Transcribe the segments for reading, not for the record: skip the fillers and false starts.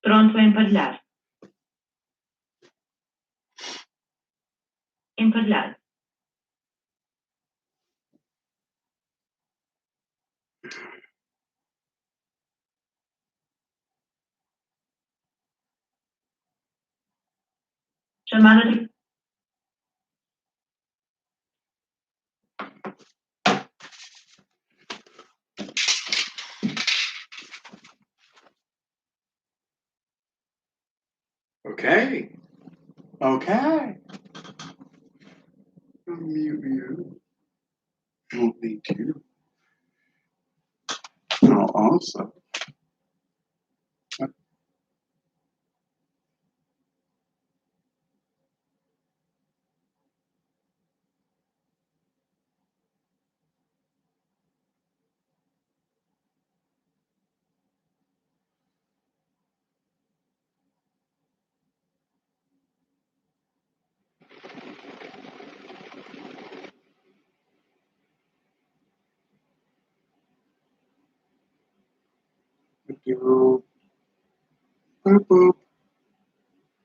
Pronto a emparelhar. Emparelhar. Chamada de... Okay. Okay. I'll mute you. Don't need you. Oh, awesome. Boop, boop, boop,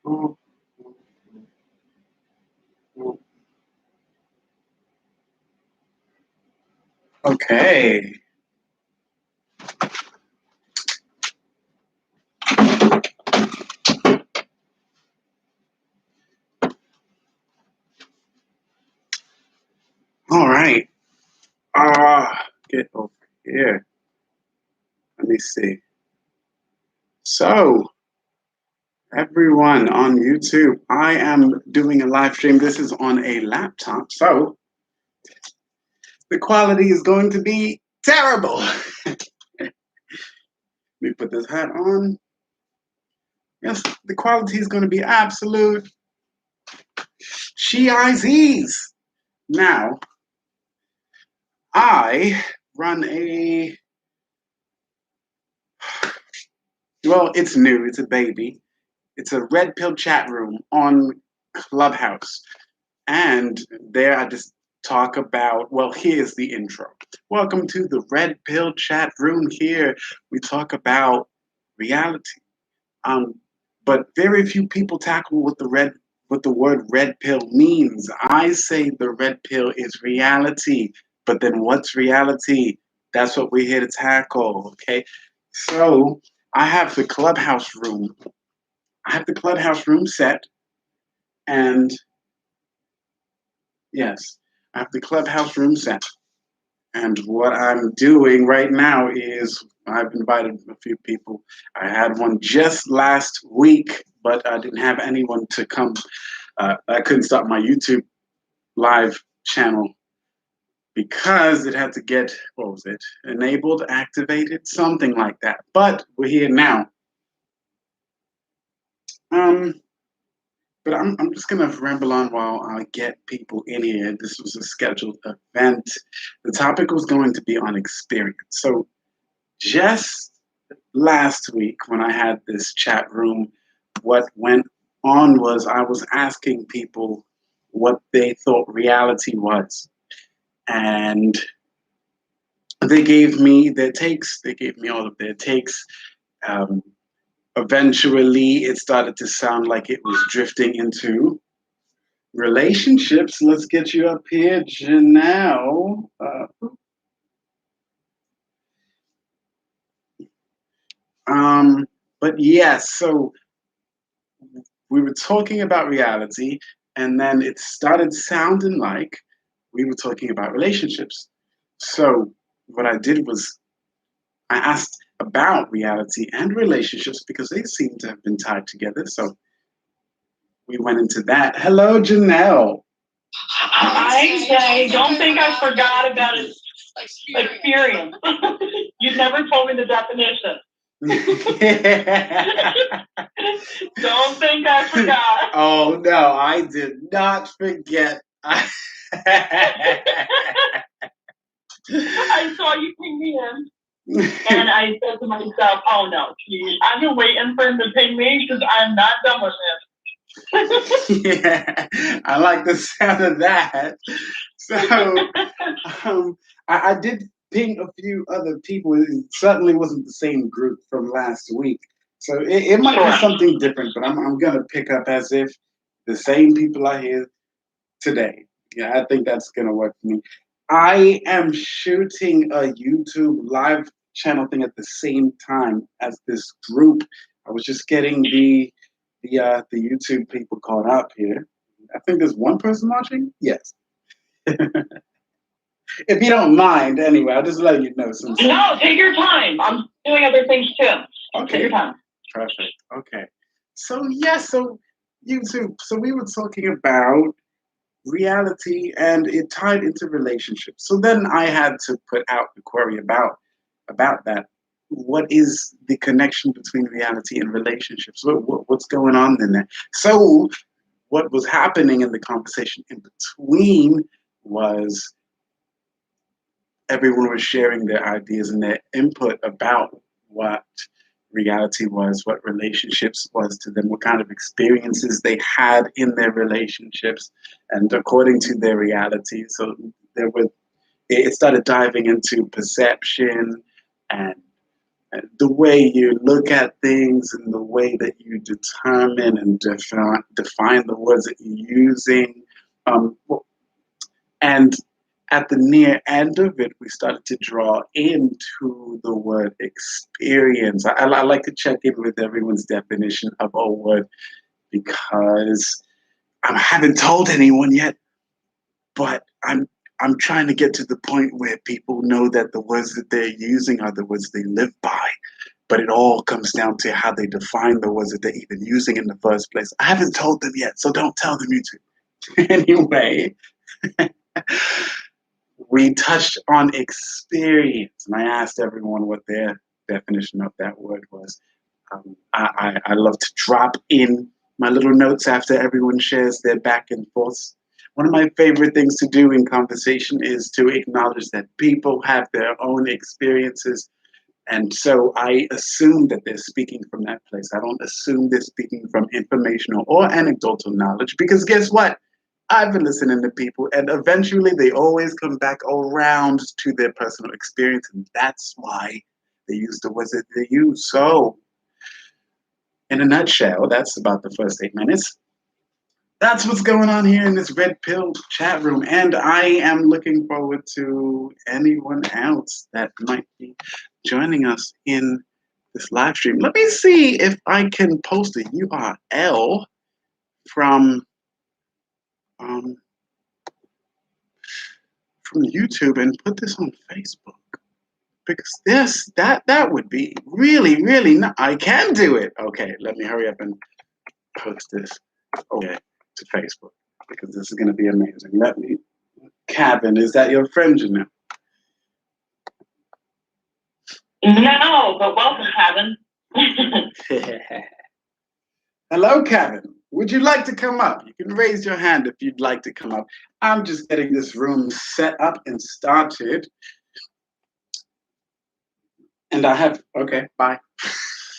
boop, boop. Okay. All right. Get over here. Let me see. So, everyone on YouTube, I am doing a live stream. This is on a laptop, so the quality is going to be terrible. Let me put this hat on. Yes, the quality is going to be absolute Shiizes. Now, I run a, well, it's new, it's a baby. It's a red pill chat room on Clubhouse. And there I just talk about, well, here's the intro. Welcome to the red pill chat room. Here we talk about reality. But very few people tackle what the word red pill means. I say the red pill is reality, but then what's reality? That's what we're here to tackle. Okay. So I have the clubhouse room. I have the clubhouse room set, and yes, I have the clubhouse room set. And what I'm doing right now is I've invited a few people. I had one just last week, but I didn't have anyone to come. I couldn't start my YouTube live channel because it had to get, what was it, enabled, activated, something like that. But we're here now. Um, but I'm just gonna ramble on while I get people in here. This was a scheduled event. The topic was going to be on experience. So just last week when I had this chat room, what went on was I was asking people what they thought reality was. And they gave me their takes, they gave me all of their takes. Um, Eventually, it started to sound like it was drifting into relationships. Let's get you up here, Janelle. But yes, so we were talking about reality, and then it started sounding like we were talking about relationships. So what I did was I asked about reality and relationships because they seem to have been tied together. So we went into that. Hello, Janelle. Hi, Jay. Don't think I forgot about his experience. You never told me the definition. Don't think I forgot. Oh no, I did not forget. I saw you ping me in, and I said to myself, "Oh no, I've been waiting for him to ping me because I'm not done with him." Yeah, I like the sound of that. So I did ping a few other people. It certainly wasn't the same group from last week. So it might be Sure. something different, but I'm gonna pick up as if the same people are here today. Yeah, I think that's gonna work for me. I am shooting a YouTube live channel thing at the same time as this group. I was just getting the YouTube people caught up here. I think there's one person watching. Yes. If you don't mind, anyway, I'll just let you know some. No, take your time. I'm doing other things too. Take Okay. your time. Perfect. Okay. So yes, so YouTube. So we were talking about reality and it tied into relationships. So then I had to put out the query about that. What is the connection between reality and relationships? What's going on in there? So what was happening in the conversation in between was everyone was sharing their ideas and their input about what reality was, what relationships was to them, what kind of experiences they had in their relationships, and according to their reality. So there were, it started diving into perception and the way you look at things and the way that you determine and define the words that you're using. Um, and at the near end of it, we started to draw into the word experience. I like to check in with everyone's definition of a word because I haven't told anyone yet, but I'm trying to get to the point where people know that the words that they're using are the words they live by. But it all comes down to how they define the words that they're even using in the first place. I haven't told them yet, so don't tell them, YouTube. Anyway, we touched on experience, and I asked everyone what their definition of that word was. I love to drop in my little notes after everyone shares their back and forths. One of my favorite things to do in conversation is to acknowledge that people have their own experiences. And so I assume that they're speaking from that place. I don't assume they're speaking from informational or anecdotal knowledge because guess what? I've been listening to people and eventually they always come back around to their personal experience. And that's why they use the words that they use. So, in a nutshell, that's about the first 8 minutes. That's what's going on here in this Red Pill chat room. And I am looking forward to anyone else that might be joining us in this live stream. Let me see if I can post a URL from YouTube and put this on Facebook. Because that would be really I can do it. Okay, let me hurry up and post this to Facebook because this is going to be amazing. Let me, Kevin, is that your friend, Janelle? No, but welcome, Kevin. Hello, Kevin. Would you like to come up? You can raise your hand if you'd like to come up. I'm just getting this room set up and started. And I have, okay, bye.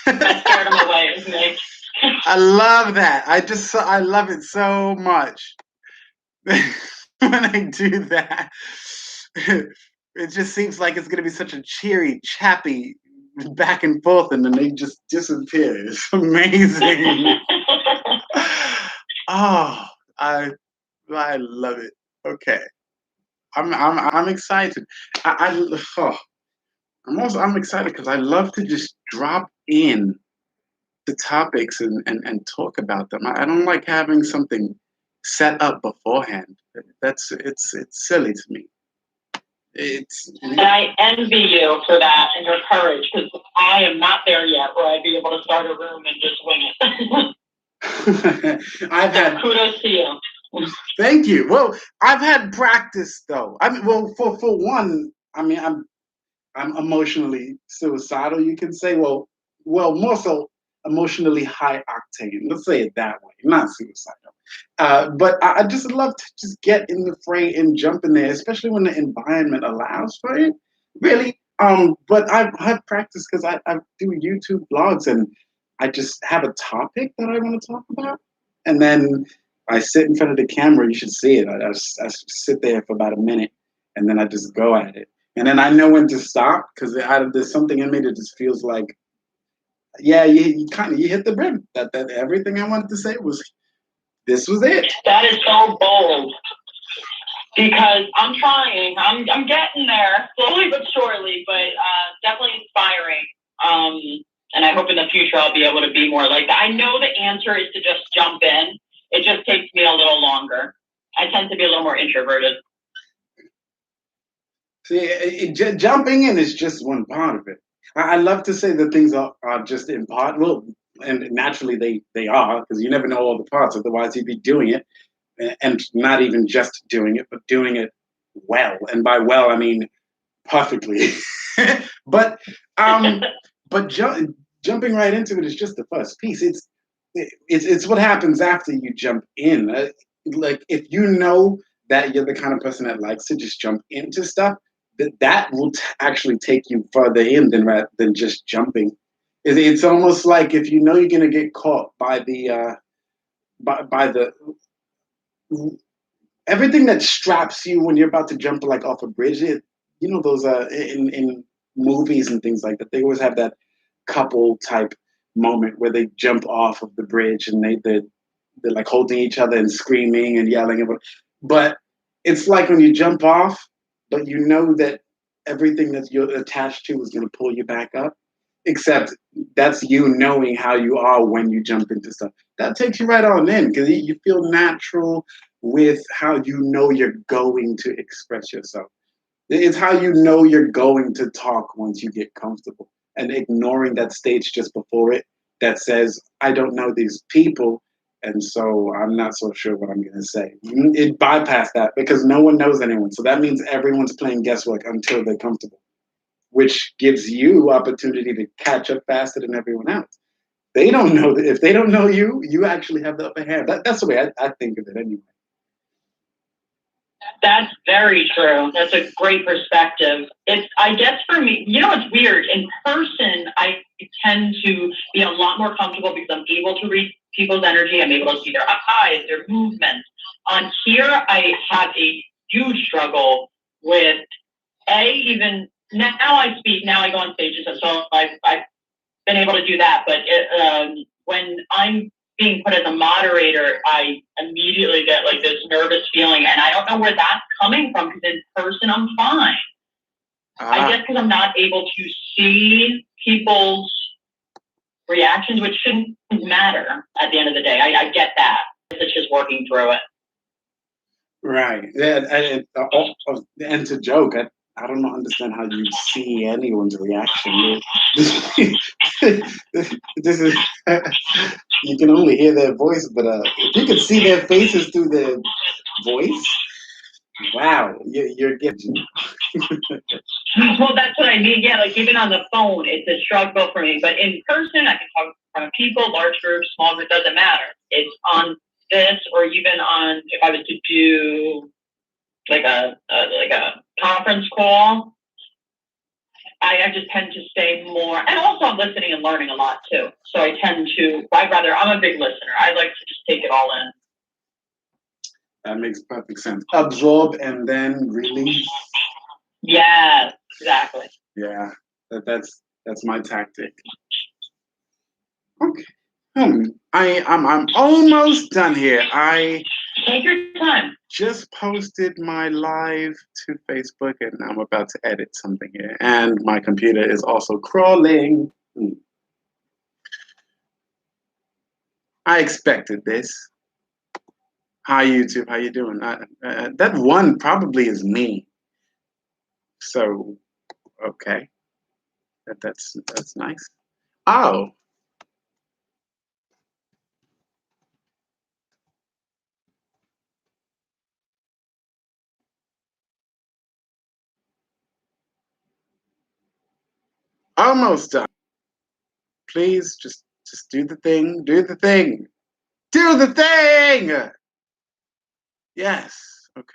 I scared him away, isn't it? I love that. I love it so much. When I do that, it just seems like it's going to be such a cheery, chappy back and forth, and then they just disappear. It's amazing. Oh, I love it. Okay, I'm excited. I'm excited because I love to just drop in the topics and talk about them. I don't like having something set up beforehand. It's silly to me. And I envy you for that and your courage because I am not there yet where I'd be able to start a room and just wing it. I've had kudos to you. Thank you. Well, I've had practice though. I mean, well, for one, I mean, I'm emotionally suicidal. You can say, well, more so emotionally high octane. Let's say it that way. Not suicidal, but I just love to just get in the fray and jump in there, especially when the environment allows for it. Really. But I've had practice because I do YouTube blogs and I just have a topic that I want to talk about, and then I sit in front of the camera. You should see it. I sit there for about a minute, and then I just go at it. And then I know when to stop because there's something in me that just feels like Yeah, you kind of you hit the brim. That everything I wanted to say was this was it. That is so bold because I'm trying. I'm getting there slowly but surely, but definitely inspiring. And I hope in the future I'll be able to be more like that. I know the answer is to just jump in. It just takes me a little longer. I tend to be a little more introverted. See, jumping in is just one part of it. I love to say that things are just in part. Well, and naturally they are, because you never know all the parts. Otherwise, you'd be doing it, and not even just doing it, but doing it well. And by well, I mean perfectly. but um, but jumping right into it is just the first piece. It's what happens after you jump in. Like if you know that you're the kind of person that likes to just jump into stuff, that will actually take you further in than just jumping. It's almost like if you know you're gonna get caught by the by the everything that straps you when you're about to jump like off a bridge. You know those in movies and things like that. They always have that couple type moment where they jump off of the bridge and they're like holding each other and screaming and yelling. But it's like when you jump off, but you know that everything that you're attached to is going to pull you back up. Except that's you knowing how you are when you jump into stuff. That takes you right on in because you feel natural with how you know you're going to express yourself. It's how you know you're going to talk once you get comfortable and ignoring that stage just before it that says, I don't know these people. And so I'm not so sure what I'm going to say. It bypassed that because no one knows anyone. So that means everyone's playing guesswork until they're comfortable, which gives you opportunity to catch up faster than everyone else. They don't know that if they don't know you, you actually have the upper hand. That's the way I think of it anyway. That's very true. That's a great perspective. It's, I guess for me, you know, it's weird. In person, I tend to be a lot more comfortable because I'm able to read people's energy. I'm able to see their eyes, their movements. On here, I have a huge struggle with even now I speak, now I go on stages, so I've been able to do that. But when I'm being put as a moderator, I immediately get like this nervous feeling, and I don't know where that's coming from because in person I'm fine. I guess because I'm not able to see people's reactions, which shouldn't matter at the end of the day. I get that. It's just working through it. Right. Yeah, and to joke, I don't understand how you see anyone's reaction. This is you can only hear their voice, but if you could see their faces through their voice, wow, you're getting. Well, that's what I mean. Yeah, like even on the phone, it's a struggle for me. But in person, I can talk in front of people, large groups, small groups, doesn't matter. It's on this, or even on if I was to do like a conference call, I just tend to stay more, and also I'm listening and learning a lot too. So I tend to, I'm a big listener. I like to just take it all in. That makes perfect sense. Absorb and then release. Yeah, exactly. Yeah, that's my tactic. Okay. I'm almost done here. Take your time. Just posted my live to Facebook, and I'm about to edit something here. And my computer is also crawling. I expected this. Hi, YouTube. How you doing? That one probably is me. So, okay. That's nice. Oh. Almost done. Please just do the thing. Do the thing. Do the thing. Yes. Okay.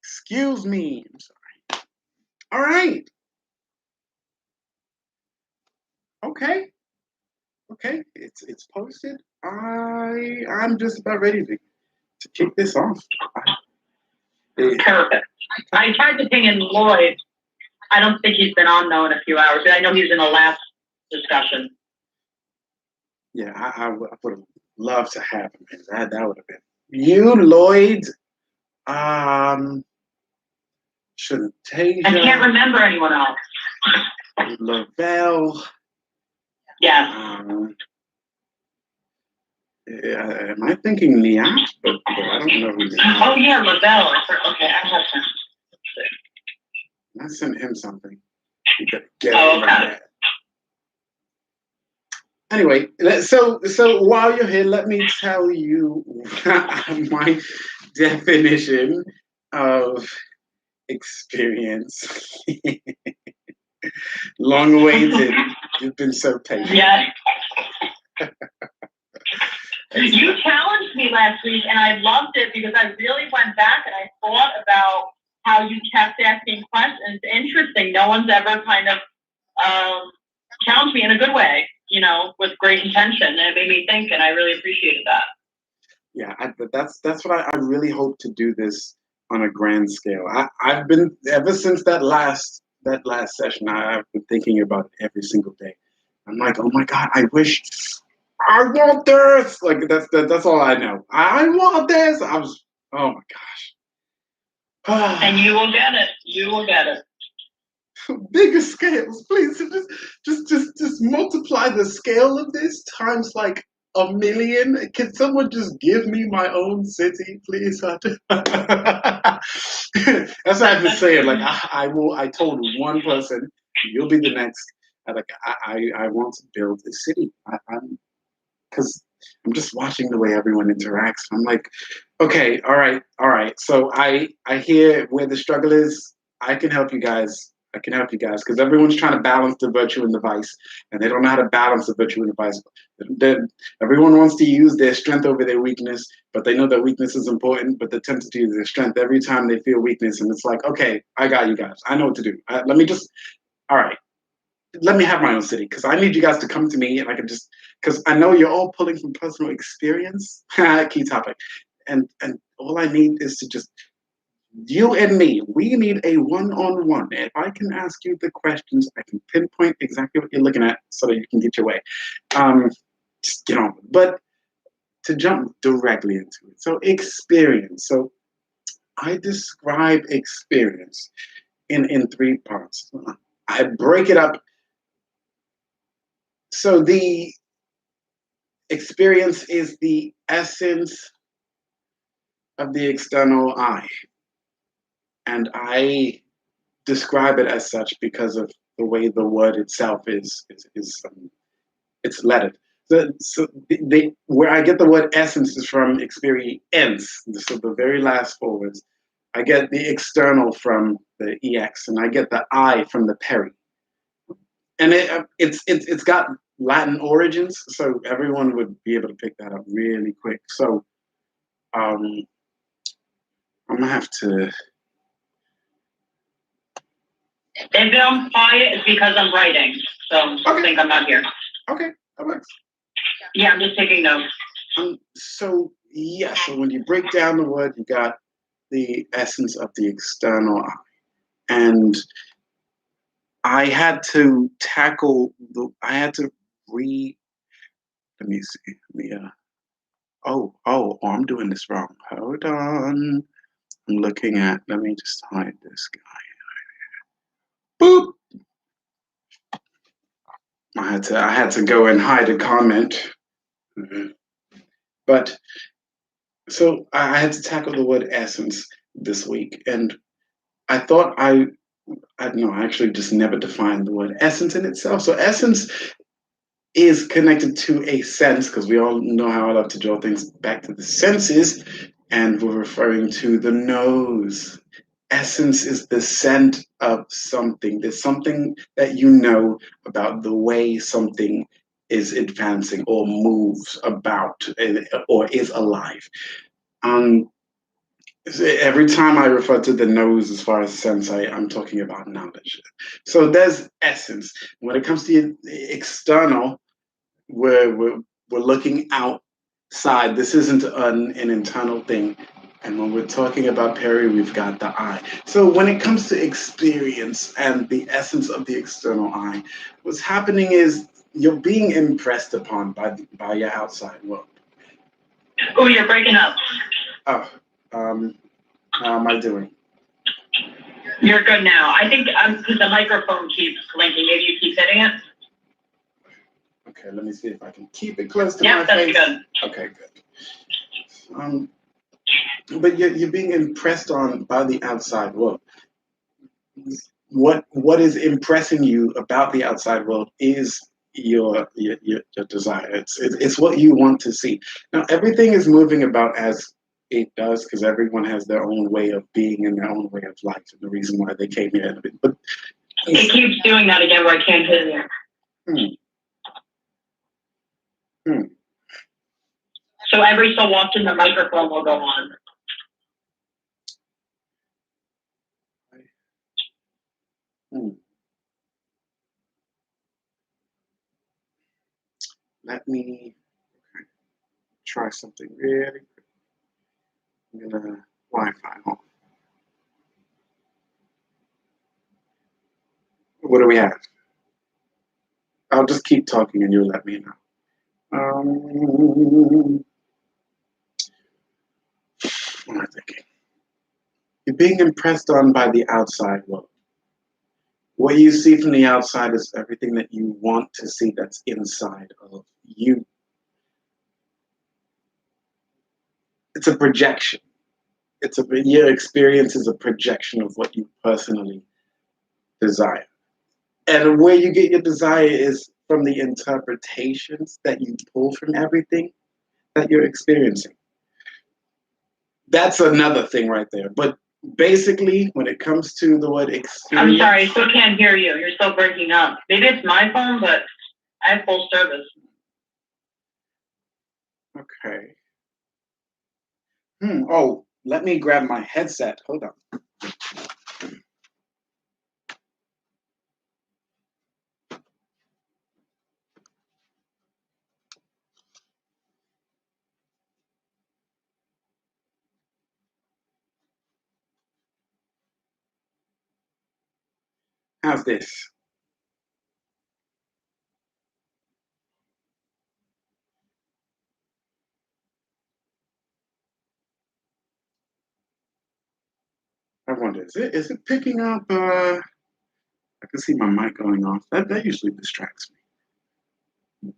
Excuse me. I'm sorry. All right. Okay. Okay. It's posted. I'm just about ready to kick this off. Perfect. I tried to ping in Lloyd. I don't think he's been on though in a few hours. I know he's in the last discussion. Yeah, I would have loved to have him. Man. That would have been you, Lloyd. Shantasia. I can't remember anyone else. Lavelle. Yeah. Am I thinking Niat? But I don't know who Niat. Oh yeah, Lavelle. Okay, I have him. I sent him something. You better get Oh, over okay. that. Anyway, so while you're here, let me tell you my definition of experience. Long awaited. You've been so patient. Yeah. You challenged me last week, and I loved it because I really went back and I thought about how you kept asking questions. Interesting. No one's ever kind of challenged me in a good way, you know, with great intention, and it made me think, and I really appreciated that. Yeah, that's what I really hope to do this on a grand scale. I've been ever since that last session. I've been thinking about it every single day. I'm like, oh my God, I wish I want this. Like that's all I know. I want this. I was, oh my gosh. And you will get it. You will get it. Bigger scales, please. Just multiply the scale of this times like 1,000,000. Can someone just give me my own city, please? That's what I've been saying. Like I told one person, you'll be the next. I want to build a city. Because I'm just watching the way everyone interacts. I'm like, okay, all right. So I hear where the struggle is. I can help you guys. Because everyone's trying to balance the virtue and the vice, and they don't know how to balance the virtue and the vice. Everyone wants to use their strength over their weakness, but they know that weakness is important, but they're tempted to use their strength every time they feel weakness. And it's like, okay, I got you guys. I know what to do. All right. Let me have my own city, because I need you guys to come to me, and I can just, because I know you're all pulling from personal experience. Key topic. And all I need is to just, you and me, we need a one-on-one. If I can ask you the questions, I can pinpoint exactly what you're looking at so that you can get your way. Just get on. But to jump directly into it. So experience. So I describe experience in 3 parts. I break it up. So the experience is the essence of the external I. And I describe it as such because of the way the word itself is it's lettered. Where I get the word essence is from experience. So the very last 4 words. I get the external from the EX, and I get the I from the peri. And it's got Latin origins, so everyone would be able to pick that up really quick. So I'm gonna have to. If I'm quiet, it's because I'm writing, so I think I'm not here. Okay, that works. Yeah, I'm just taking notes. So when you break down the word, you got the essence of the external I, and I had to tackle let me see. I'm doing this wrong. Hold on. I'm looking at, let me just hide this guy. Boop. I had to go and hide a comment. But so I had to tackle the word essence this week, and I thought I actually just never defined the word essence in itself. So essence is connected to a sense, because we all know how I love to draw things back to the senses, and we're referring to the nose. Essence is the scent of something. There's something that you know about the way something is advancing or moves about or is alive. Every time I refer to the nose as far as sense, I'm talking about knowledge. So there's essence. When it comes to external, we're looking outside. This isn't an internal thing. And when we're talking about Perry, we've got the I. So when it comes to experience and the essence of the external I, what's happening is you're being impressed upon by your outside world. Oh, you're breaking up. Oh, how am I doing? You're good now. I think because the microphone keeps blinking. Maybe you keep hitting it. Okay, let me see if I can keep it close to Yep, my that's face. good. Okay, good. But you're being impressed on by the outside world. What is impressing you about the outside world is your desire. It's what you want to see. Now everything is moving about as it does because everyone has their own way of being and their own way of life and the reason why they came here. But It keeps doing that again where I can't hear you. So every so often the microphone will go on. Let me try something really quick. I'm gonna Wi-Fi off. What do we have? I'll just keep talking and you'll let me know. What am I thinking? You're being impressed on by the outside world. What you see from the outside is everything that you want to see that's inside of you. It's a projection. Your experience is a projection of what you personally desire. And where you get your desire is from the interpretations that you pull from everything that you're experiencing. That's another thing right there. But basically, when it comes to the word experience... I'm sorry, I still can't hear you. You're still breaking up. Maybe it's my phone, but I have full service. Okay. Oh, let me grab my headset. Hold on. How's this? I wonder, is it picking up? I can see my mic going off. That usually distracts me.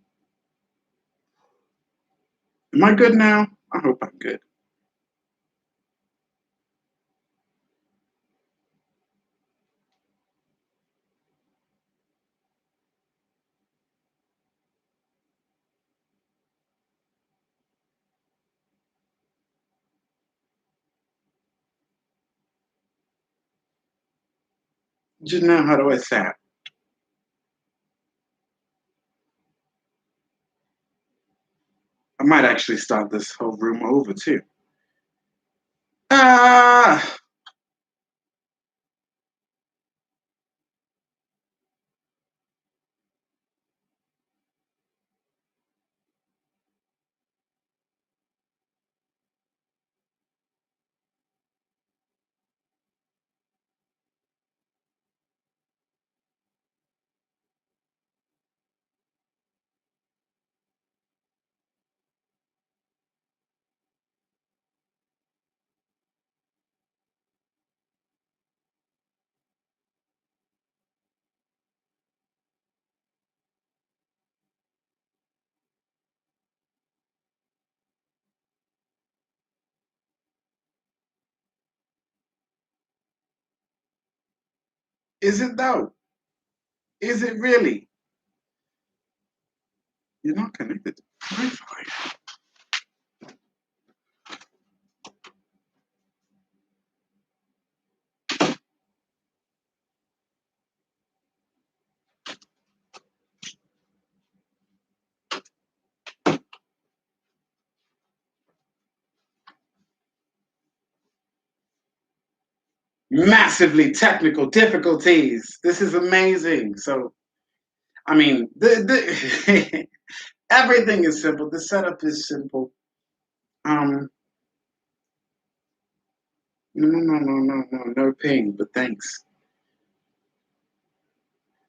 Am I good now? I hope I'm good. Just now, how do I sound? I might actually start this whole room over too. Ah! Is it though? Is it really? You're not connected to Wi-Fi. Massively technical difficulties. This is amazing. So, I mean, everything is simple. The setup is simple. No ping, but thanks.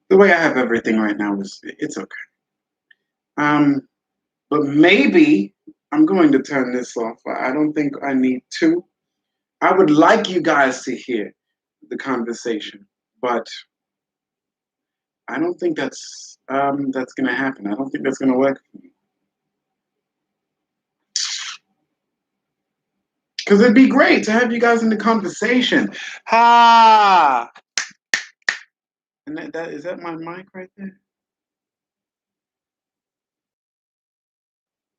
The way I have everything right now is it's okay. Um, but maybe I'm going to turn this off. I don't think I need to. I would like you guys to hear the conversation, but I don't think that's gonna happen. I don't think that's gonna work for me. Because it'd be great to have you guys in the conversation. Ha! And that is that my mic right there?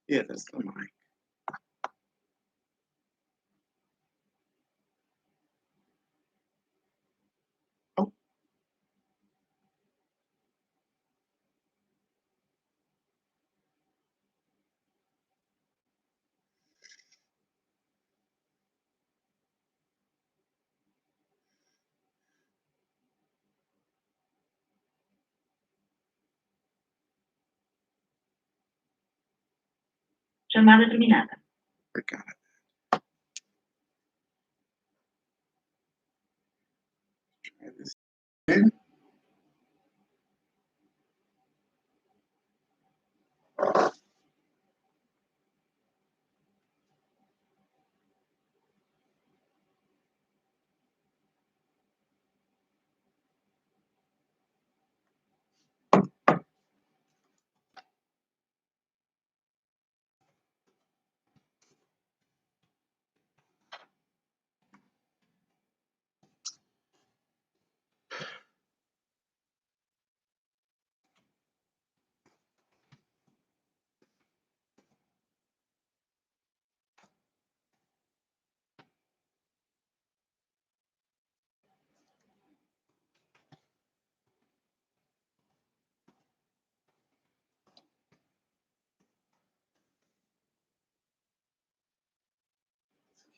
Yeah, that's the mic. Oh, Chamada terminada. I got it. Try this again.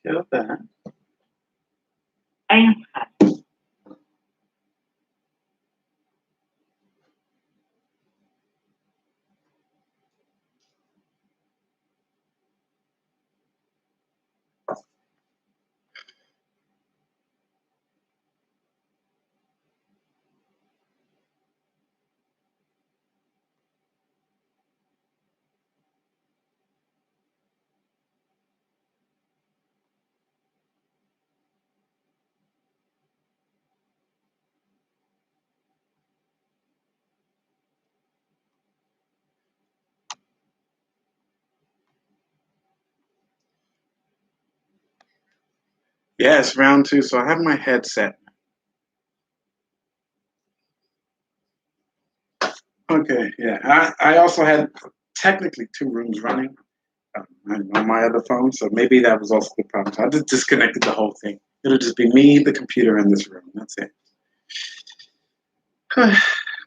Kill that. É encerrado. Yes, round two. So I have my headset. Okay, yeah. I also had technically two rooms running on my other phone, so maybe that was also the problem. So I just disconnected the whole thing. It'll just be me, the computer, and this room. That's it.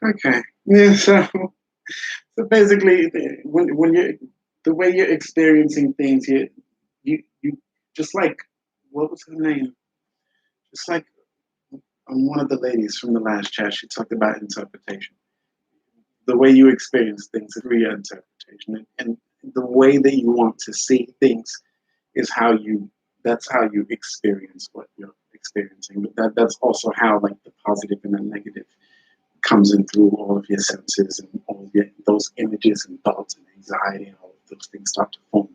Okay. Yeah. So basically, when you the way you're experiencing things, you just like what was her name? Just like one of the ladies from the last chat, she talked about interpretation. The way you experience things is your interpretation, and the way that you want to see things is how you. That's how you experience what you're experiencing. But that's also how like the positive and the negative comes in through all of your senses and all of those images and thoughts and anxiety and all of those things start to form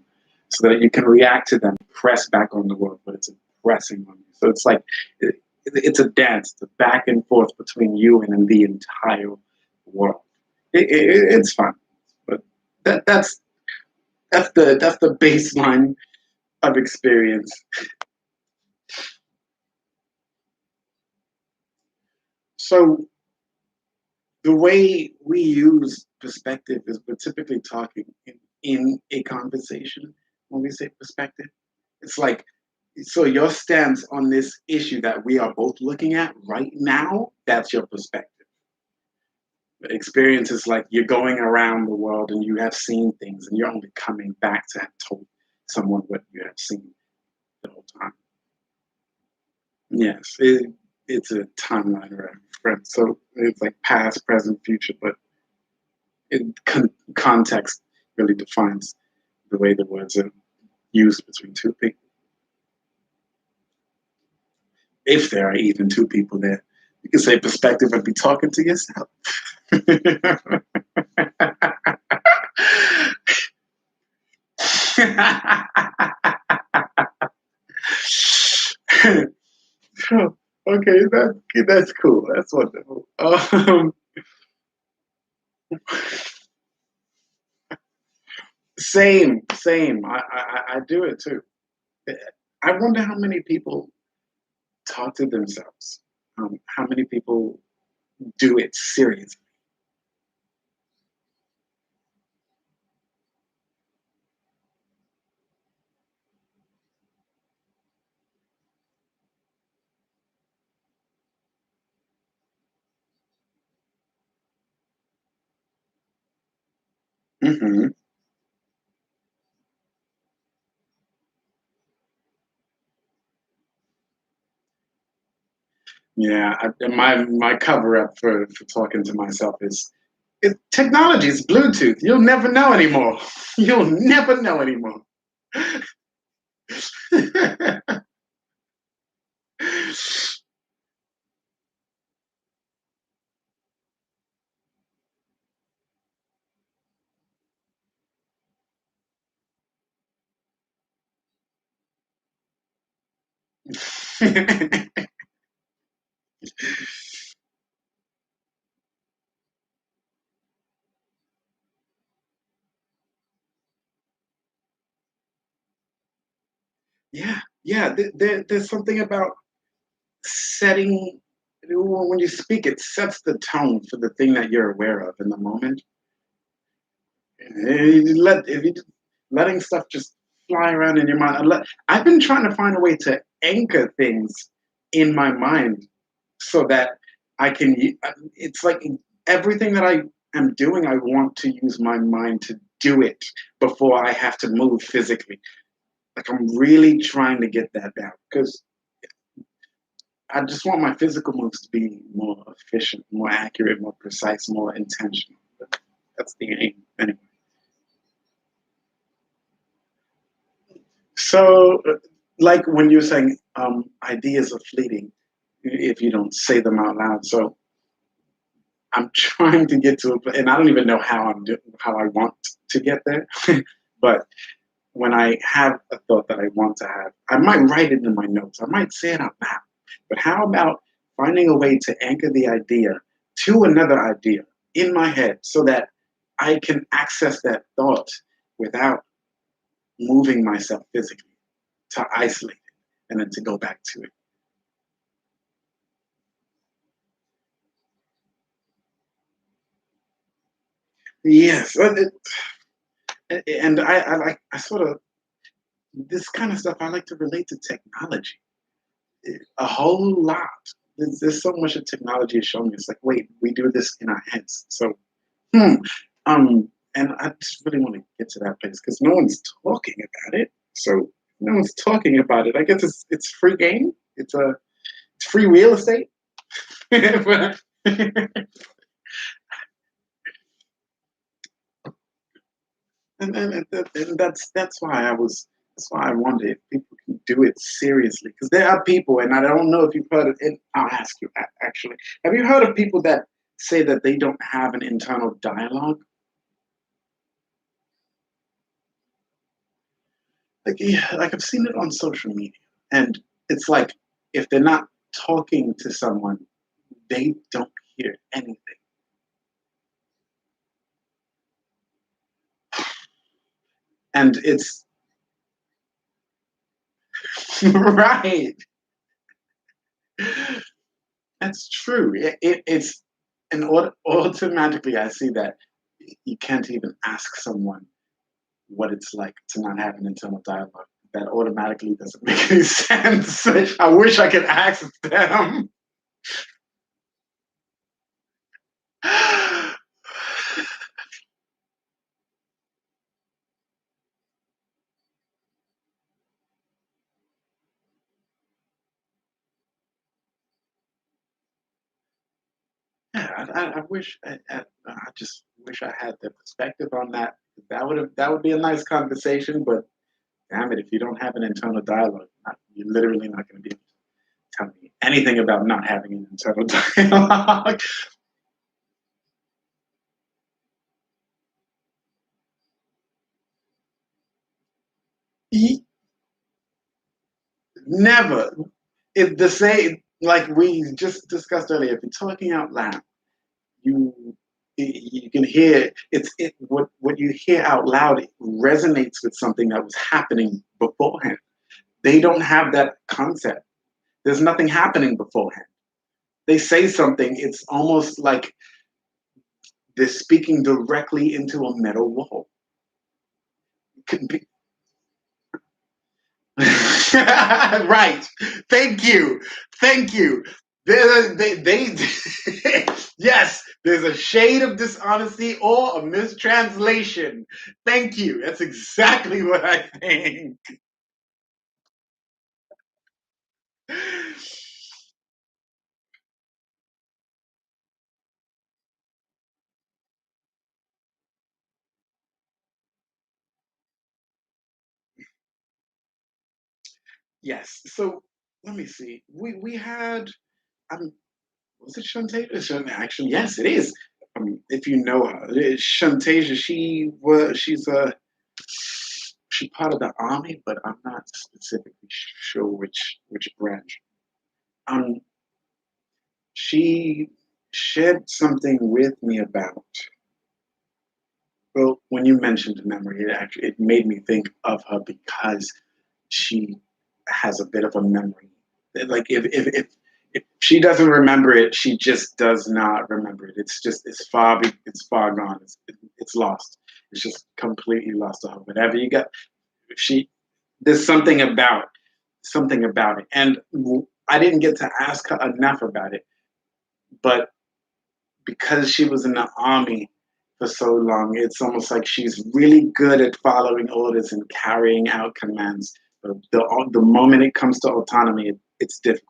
so that you can react to them, press back on the world, but it's pressing on you. So it's like it's a dance, it's a back and forth between you and the entire world. It's fun, but that's the baseline of experience. So the way we use perspective is we're typically talking in a conversation when we say perspective. It's like, so your stance on this issue that we are both looking at right now, that's your perspective. The experience is like you're going around the world and you have seen things and you're only coming back to have told someone what you have seen the whole time. Yes, it's a timeline reference. So it's like past, present, future, but context really defines the way the words are used between two people. if there are even two people there. You can say perspective and be talking to yourself. Okay, that's cool. That's wonderful. Same. I do it too. I wonder how many people talk to themselves. How many people do it seriously? Hmm. Yeah, my cover up for talking to myself is technology is Bluetooth. You'll never know anymore. You'll never know anymore. Yeah. There's something about setting when you speak, it sets the tone for the thing that you're aware of in the moment. If you just letting stuff just fly around in your mind. I've been trying to find a way to anchor things in my mind so that I can. It's like everything that I am doing, I want to use my mind to do it before I have to move physically. Like I'm really trying to get that down because I just want my physical moves to be more efficient, more accurate, more precise, more intentional. That's the aim, anyway. So, like when you're saying ideas are fleeting if you don't say them out loud. So I'm trying to get to it, and I don't even know how I want to get there. But when I have a thought that I want to have, I might write it in my notes. I might say it out loud. But how about finding a way to anchor the idea to another idea in my head so that I can access that thought without moving myself physically to isolate it and then to go back to it. Yes, and I like I sort of this kind of stuff. I like to relate to technology a whole lot. There's so much that technology is showing me. It's like, wait, we do this in our heads. So, hmm, and I just really want to get to that place because no one's talking about it. So no one's talking about it. I guess it's free game. It's free real estate. But- and that's why that's why I wonder if people can do it seriously because there are people, and I don't know if you've heard of it. I'll ask you actually. Have you heard of people that say that they don't have an internal dialogue? Like yeah, like I've seen it on social media, and it's like if they're not talking to someone, they don't hear anything. And it's right. That's true. It's and automatically I see that you can't even ask someone what it's like to not have an internal dialogue. That automatically doesn't make any sense. I wish I could ask them. Yeah, I wish I just wish I had the perspective on that. That would be a nice conversation, but damn it, if you don't have an internal dialogue, you're literally not going to be able to tell me anything about not having an internal dialogue. Never. If the same, like we just discussed earlier, if you're talking out loud, you you can hear what you hear out loud resonates with something that was happening beforehand. They don't have that concept. There's nothing happening beforehand. They say something, it's almost like they're speaking directly into a metal wall. It could be right. Thank you. Thank you. They yes, there's a shade of dishonesty or a mistranslation. Thank you. That's exactly what I think. Yes. So let me see. We had was it Shantasia? Actually, yes, it is. If you know her, Shantasia, she's part of the army, but I'm not specifically sure which branch. Um, she shared something with me about. Well, when you mentioned memory, it made me think of her because she has a bit of a memory. Like if she doesn't remember it, she just does not remember it. It's far gone. It's lost. It's just completely lost to her. Whatever you got, she there's something about it, and I didn't get to ask her enough about it, but because she was in the army for so long, it's almost like she's really good at following orders and carrying out commands. But the moment it comes to autonomy, it's difficult.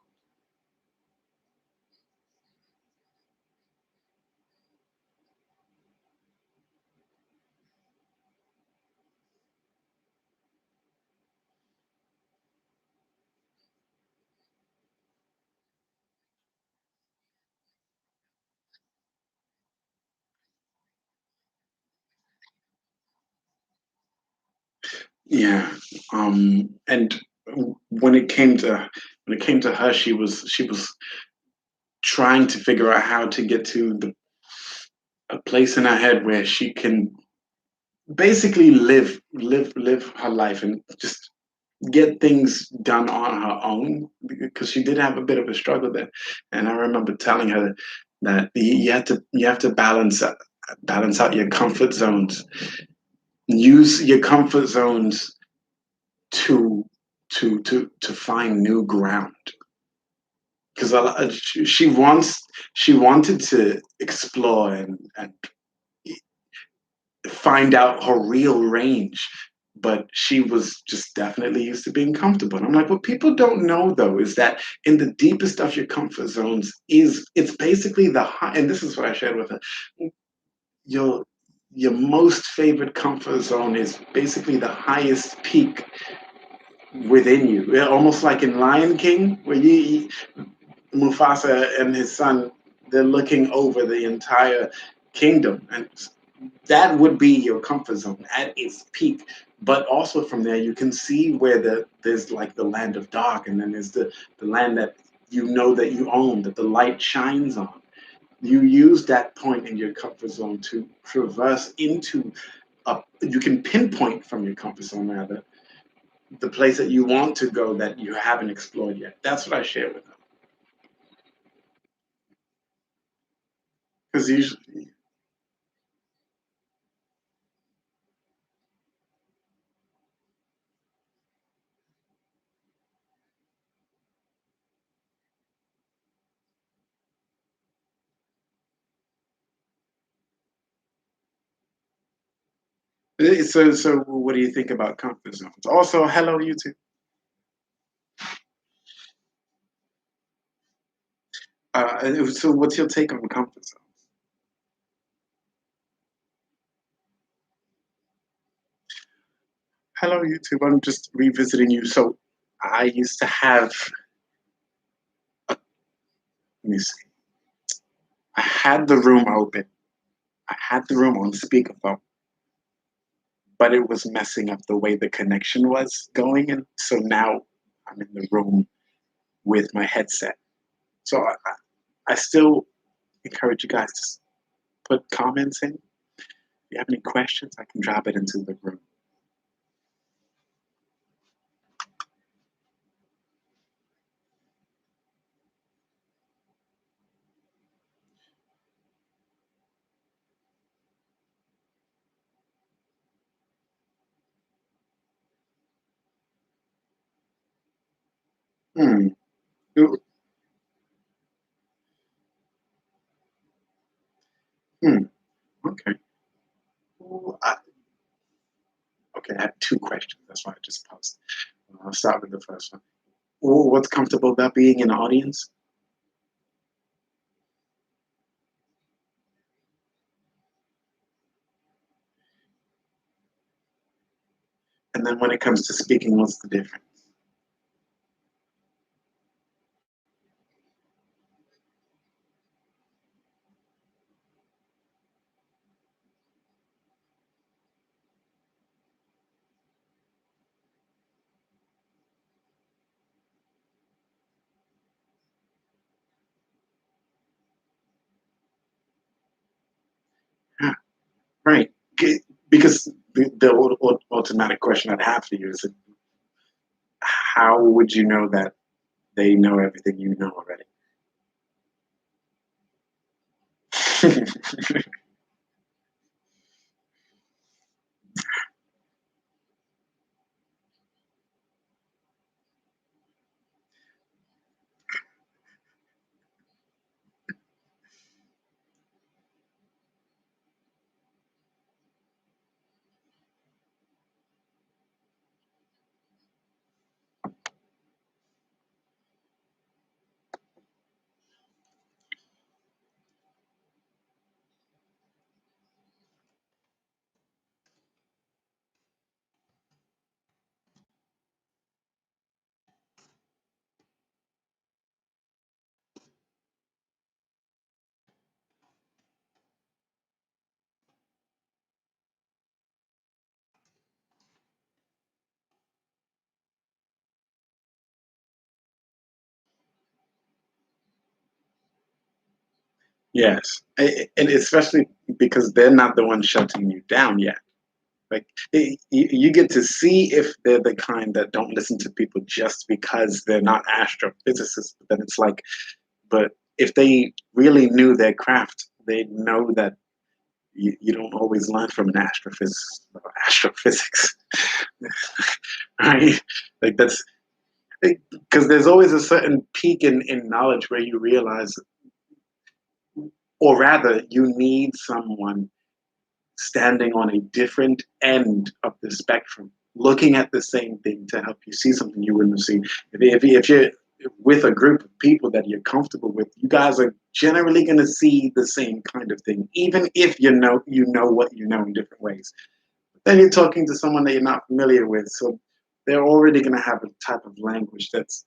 Yeah, and when it came to her, she was trying to figure out how to get to a place in her head where she can basically live her life and just get things done on her own because she did have a bit of a struggle there. And I remember telling her that you have to balance out your comfort zones. Use your comfort zones to to find new ground because she wanted to explore and find out her real range, but she was just definitely used to being comfortable. And I'm like, what people don't know though is that in the deepest of your comfort zones it's basically the high, and this is what I shared with her. Your your most favorite comfort zone is basically the highest peak within you. Almost like in Lion King, where Mufasa and his son, they're looking over the entire kingdom, and that would be your comfort zone at its peak. But also from there, you can see where there's like the land of dark, and then there's the land that you know that you own, that the light shines on. You use that point in your comfort zone to traverse into you can pinpoint from your comfort zone rather the place that you want to go that you haven't explored yet. That's what I share with them. Because usually, so what do you think about comfort zones? Also, hello YouTube. So what's your take on comfort zones? Hello YouTube. I'm just revisiting you. So I used to have a Let me see. I had the room open. I had the room on speakerphone, but it was messing up the way the connection was going. And so now I'm in the room with my headset. So I still encourage you guys to put comments in. If you have any questions, I can drop it into the room. Hmm. Hmm. Okay. Okay, I have two questions. That's why I just paused. I'll start with the first one. What's comfortable about being in the audience? And then when it comes to speaking, what's the difference? Yeah, right. Because the automatic question I'd have for you is, how would you know that they know everything you know already? Yes, and especially because they're not the ones shutting you down yet. Like you get to see if they're the kind that don't listen to people just because they're not astrophysicists. But then it's like, but if they really knew their craft, they'd know that you don't always learn from an astrophysicist about astrophysics, right? Like that's because there's always a certain peak in knowledge where you realize, or rather, you need someone standing on a different end of the spectrum, looking at the same thing to help you see something you wouldn't see. If you're with a group of people that you're comfortable with, you guys are generally going to see the same kind of thing, even if you know what you know in different ways. But then you're talking to someone that you're not familiar with, so they're already going to have a type of language that's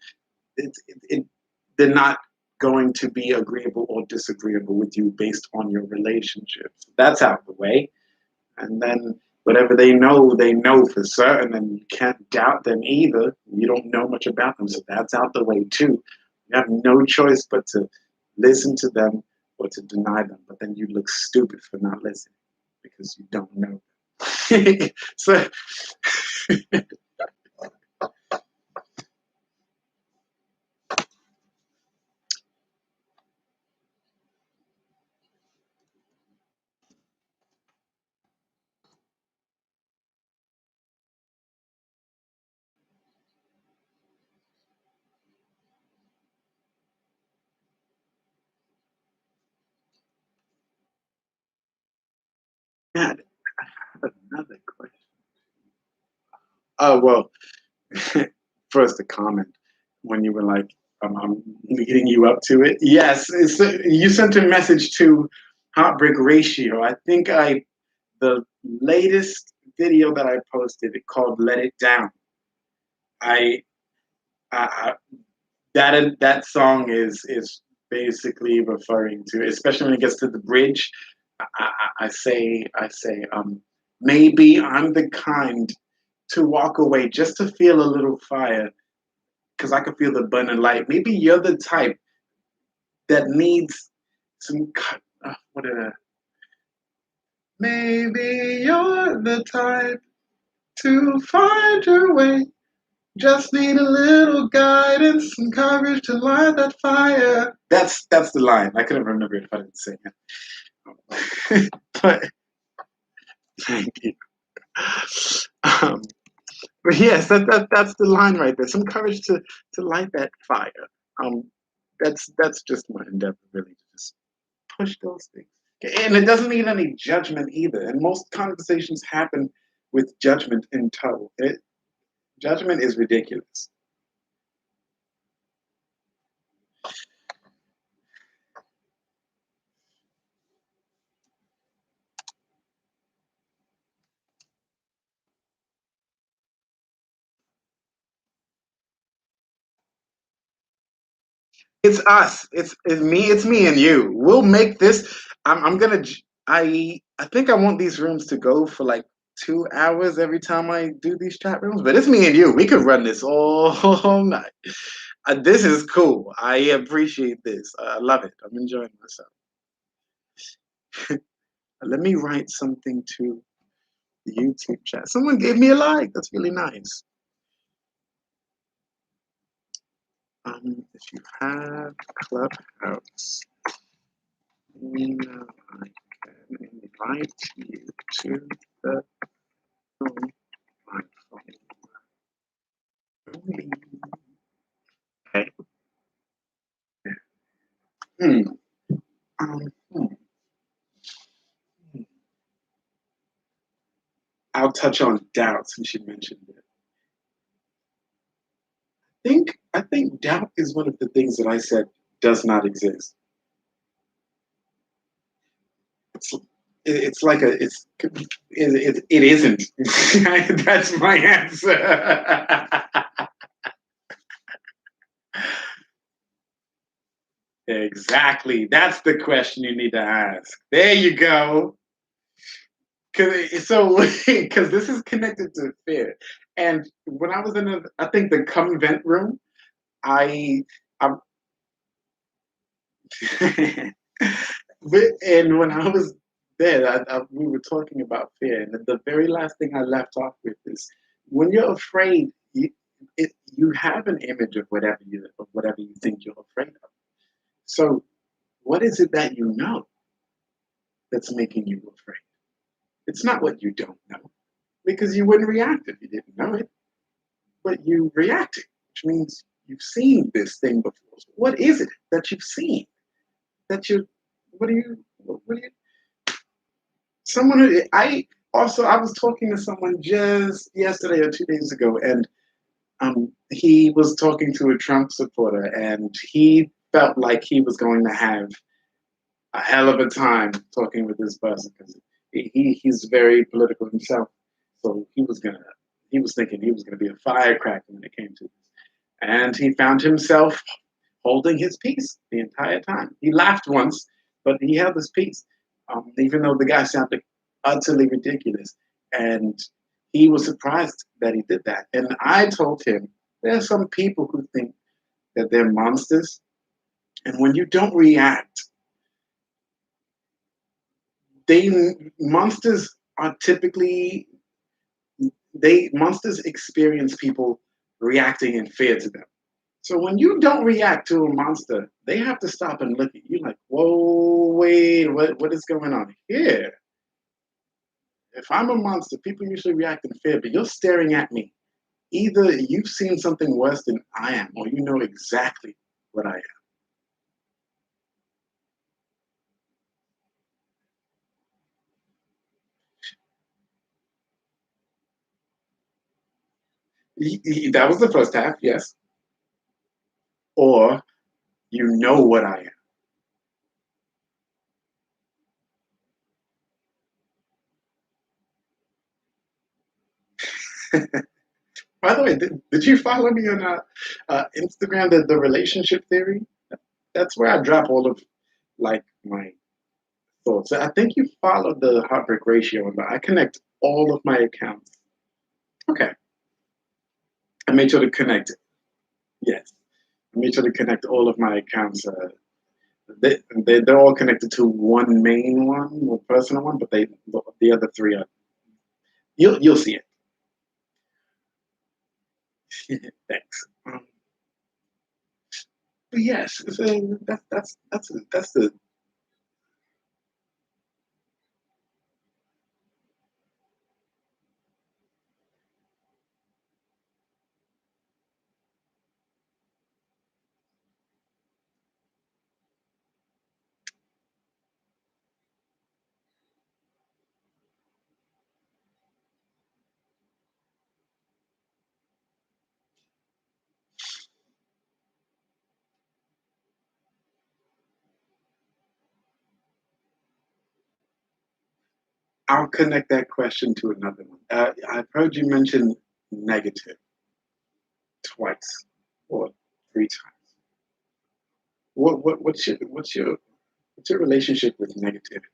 they're not going to be agreeable or disagreeable with you based on your relationship. So that's out of the way. And then whatever they know for certain, and you can't doubt them either. You don't know much about them, so that's out the way too. You have no choice but to listen to them or to deny them. But then you look stupid for not listening because you don't know. So yeah, I have another question. Oh well, first a comment when you were like, I'm leading you up to it. Yes, you sent a message to Heartbreak Ratio. I think the latest video that I posted called "Let It Down." I, I that song is basically referring to, especially when it gets to the bridge. I say, maybe I'm the kind to walk away just to feel a little fire because I can feel the burning light. Maybe you're the type that needs some. What did I? Maybe you're the type to find your way. Just need a little guidance and courage to light that fire. That's the line. I couldn't remember it if I didn't sing it. But thank you. Um, but yes, that's the line right there. Some courage to light that fire. Um, that's just my endeavor, really, to just push those things. And it doesn't need any judgment either. And most conversations happen with judgment in tow. Judgment is ridiculous. It's us. It's me. It's me and you. We'll make this. I'm gonna. I think I want these rooms to go for like 2 hours every time I do these chat rooms. But it's me and you. We could run this all night. This is cool. I appreciate this. I love it. I'm enjoying myself. Let me write something to the YouTube chat. Someone gave me a like. That's really nice. If you have Clubhouse, I can invite you to the room. My phone. Okay. Hmm. Hmm. I'll touch on doubt since you mentioned it. I think doubt is one of the things that I said does not exist. It's it's like a it's it isn't. That's my answer. Exactly. That's the question you need to ask. There you go. Because this is connected to fear. And when I was I think the come vent room, I and when I was there, we were talking about fear, and the very last thing I left off with is when you're afraid, you have an image of whatever you think you're afraid of. So, what is it that you know that's making you afraid? It's not what you don't know, because you wouldn't react if you didn't know it, but you reacted, which means you've seen this thing before. So what is it that you've seen? That you, what do you, someone who, I was talking to someone just yesterday or 2 days ago, and he was talking to a Trump supporter, and he felt like he was going to have a hell of a time talking with this person because he's very political himself. So he was thinking he was gonna be a firecracker when it came to this. And he found himself holding his peace the entire time. He laughed once, but he held his peace, even though the guy sounded utterly ridiculous. And he was surprised that he did that. And I told him there are some people who think that they're monsters, and when you don't react, they monsters are typically monsters experience people reacting in fear to them. So when you don't react to a monster, they have to stop and look at you like, whoa, wait, what is going on here? If I'm a monster, people usually react in fear, but you're staring at me. Either you've seen something worse than I am, or you know exactly what I am. That was the first half, yes. Or you know what I am. By the way, did you follow me on Instagram, the relationship theory? that's where I drop all of like my thoughts. I think you followed the heartbreak ratio, but I connect all of my accounts. Okay, I made sure to connect it. Yes, I made sure to connect all of my accounts. They're all connected to one main one, one personal one, but the other three are you'll see it. Thanks. But yes, so that's the I'll connect that question to another one. I've heard you mention negative twice or three times. What's your relationship with negativity?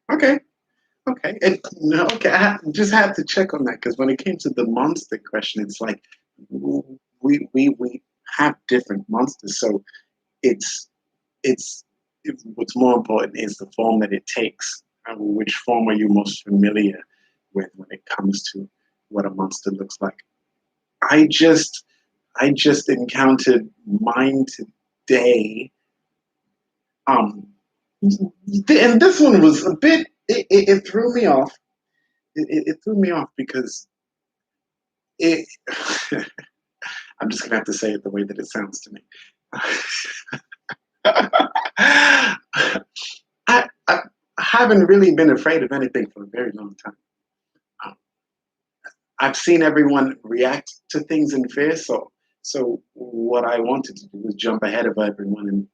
Okay, okay, no, okay. Just had to check on that because when it came to the monster question, it's like we have different monsters, so it's it's what's more important is the form that it takes. Which form are you most familiar with when it comes to what a monster looks like? I just I just encountered mine today. Um, and this one was a bit. It threw me off. It threw me off because it. I'm just gonna have to say it the way that it sounds to me. I haven't really been afraid of anything for a very long time. Um, I've seen everyone react to things in fear, so what I wanted to do was jump ahead of everyone and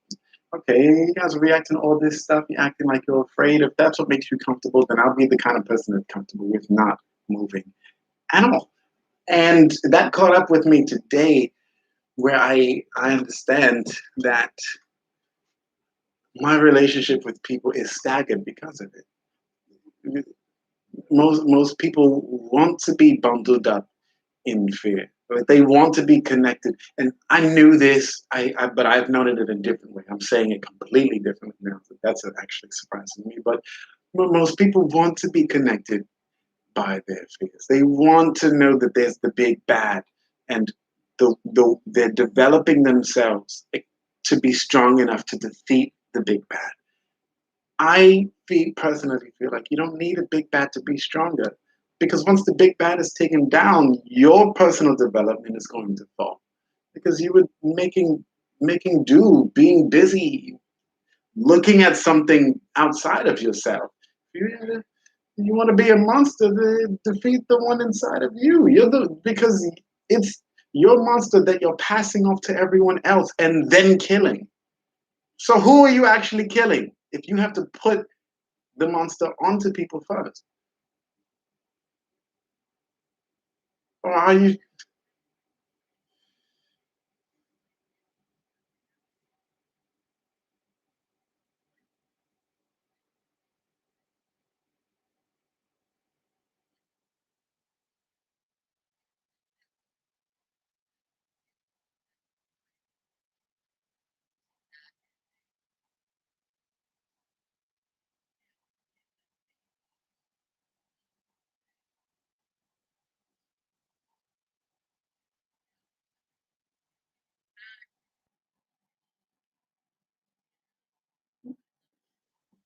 okay, you guys are reacting to all this stuff, you're acting like you're afraid. If that's what makes you comfortable, then I'll be the kind of person that's comfortable with not moving at all. And that caught up with me today where I understand that my relationship with people is staggered because of it. Most people want to be bundled up in fear. Like they want to be connected. And I knew this, but I've known it in a different way. I'm saying it completely differently now. So that's actually surprising me. But most people want to be connected by their fears. They want to know that there's the big bad, and they're developing themselves to be strong enough to defeat the big bad. Personally feel like you don't need a big bad to be stronger because once the big bad is taken down, your personal development is going to fall because you were making do, being busy, looking at something outside of yourself. You, you want to be a monster to defeat the one inside of you. Because it's your monster that you're passing off to everyone else and then killing. So who are you actually killing if you have to put the monster onto people first? Or are you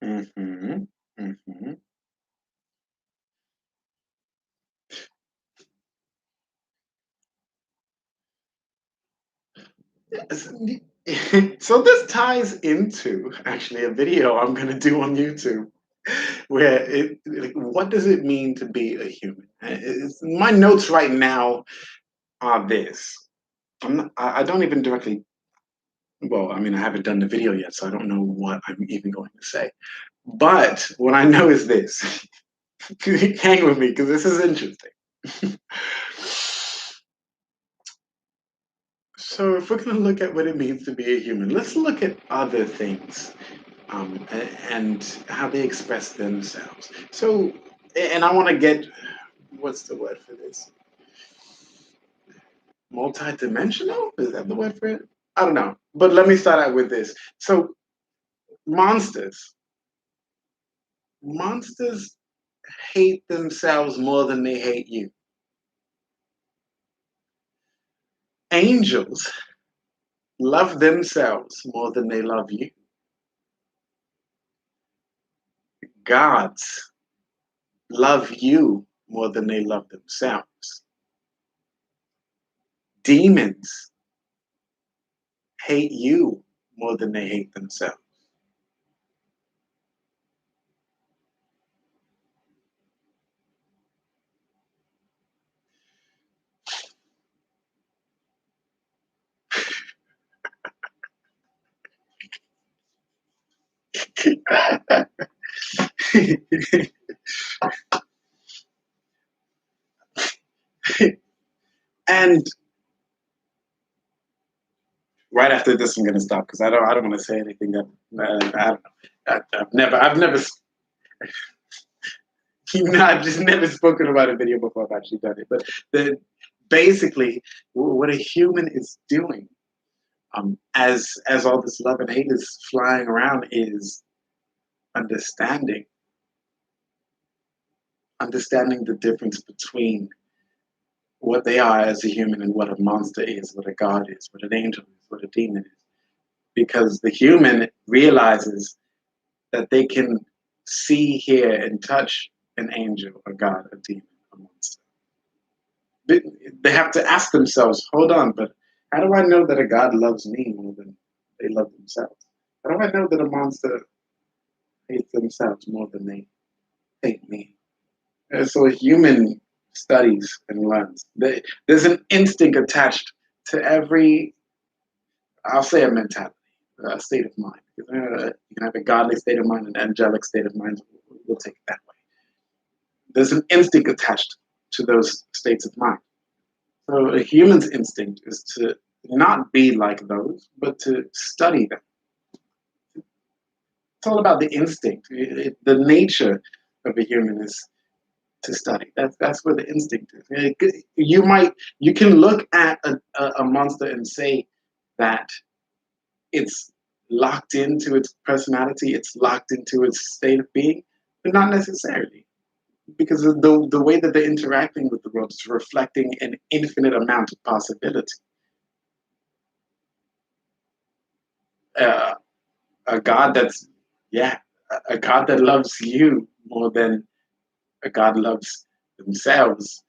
Mm-hmm. Mm-hmm. So this ties into actually a video I'm going to do on YouTube where like, what does it mean to be a human? My notes right now are this. I don't even directly, well, I mean, I haven't done the video yet, so I don't know what I'm even going to say. But what I know is this. Hang with me because this is interesting. So if we're going to look at what it means to be a human, let's look at other things and how they express themselves. So, and I want to get, what's the word for this? Multidimensional? Is that the word for it? I don't know. But let me start out with this. So, monsters. Monsters hate themselves more than they hate you. Angels love themselves more than they love you. Gods love you more than they love themselves. Demons hate you more than they hate themselves. And right after this, I'm going to stop because I don't want to say anything that I don't know. I've never, I've just never spoken about a video before I've actually done it. But basically, what a human is doing, as all this love and hate is flying around, is understanding, understanding the difference between what they are as a human and what a monster is, what a god is, what an angel is, what a demon is. Because the human realizes that they can see, hear, and touch an angel, a god, a demon, a monster. They have to ask themselves, hold on, but how do I know that a god loves me more than they love themselves? How do I know that a monster hates themselves more than they hate me? And so a human studies and learns. There's an instinct attached to every, I'll say a mentality, a state of mind. You can have a godly state of mind, an angelic state of mind. We'll take it that way. There's an instinct attached to those states of mind. So a human's instinct is to not be like those, but to study them. It's all about the instinct. The nature of a human is to study. That's where the instinct is. You can look at a monster and say that it's locked into its personality, it's locked into its state of being, but not necessarily. Because of the way that they're interacting with the world is reflecting an infinite amount of possibility. Uh, a God that's, yeah, a God that loves you more than a God loves themselves